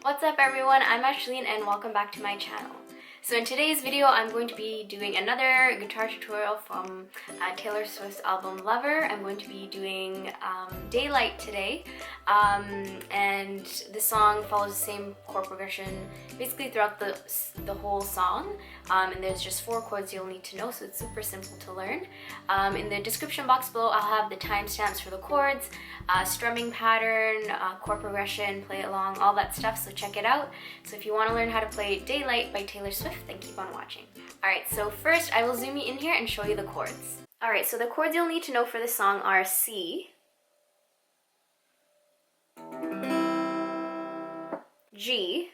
What's up everyone, I'm Ashley and welcome back to my channel. So in today's video, I'm going to be doing another guitar tutorial from Taylor Swift's album Lover. I'm going to be doing Daylight today, and this song follows the same chord progression basically throughout the whole song, and there's just 4 chords you'll need to know, so it's super simple to learn. In the description box below, I'll have the timestamps for the chords, strumming pattern, chord progression, play along, all that stuff, so check it out. So if you want to learn how to play Daylight by Taylor Swift, then keep on watching. Alright, so first I will zoom you in here and show you the chords. Alright, so the chords you'll need to know for this song are C, G,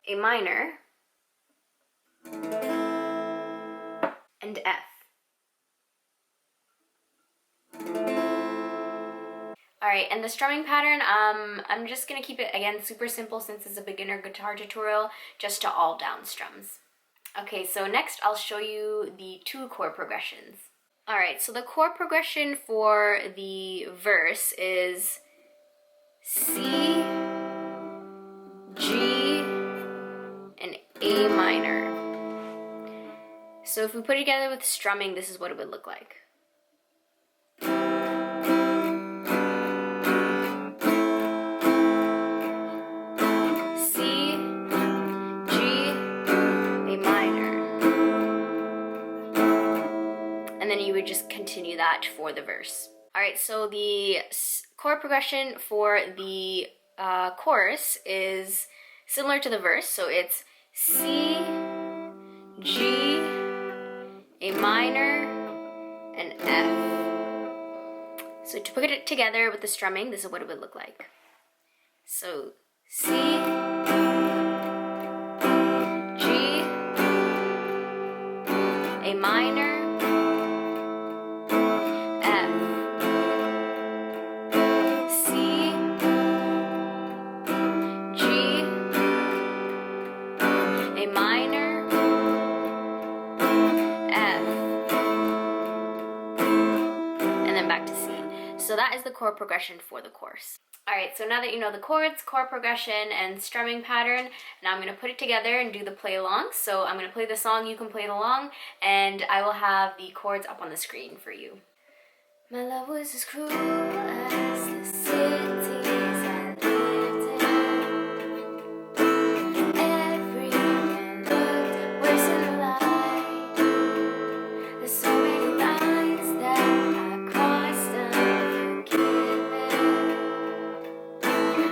A minor, and F. Alright, and the strumming pattern, I'm just going to keep it, again, super simple since it's a beginner guitar tutorial, just to all down strums. Okay, so next I'll show you the 2 chord progressions. Alright, so the chord progression for the verse is C, G, and A minor. So if we put it together with strumming, this is what it would look like. And then you would just continue that for the verse. Alright, so the chord progression for the chorus is similar to the verse, so it's C, G, A minor, and F. So to put it together with the strumming, this is what it would look like. So C, G, A minor, back to C. So that is the chord progression for the chorus. Alright, so now that you know the chords, chord progression, and strumming pattern, now I'm going to put it together and do the play along. So I'm going to play the song, you can play it along, and I will have the chords up on the screen for you. My love was as cruel as the cities I lived in. Every man looked worse than the light. There's so many lines that I crossed unforgiven.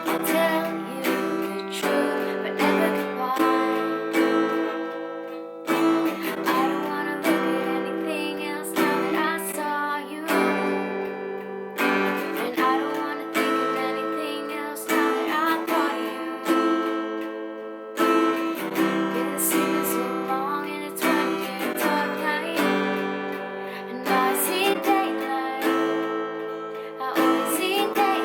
I'll tell you the truth, but never goodbye. I don't wanna look at anything else now that I saw you. And I don't wanna think of anything else now that I thought of you. Been sleeping so long and it's 1 year dark night, and I see daylight. I only see daylight.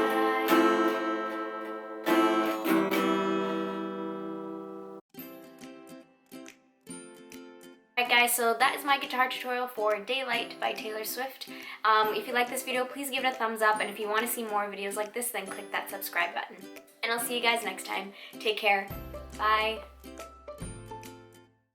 Alright guys, so that is my guitar tutorial for Daylight by Taylor Swift. If you like this video, please give it a thumbs up, and if you want to see more videos like this, then click that subscribe button. And I'll see you guys next time. Take care. Bye.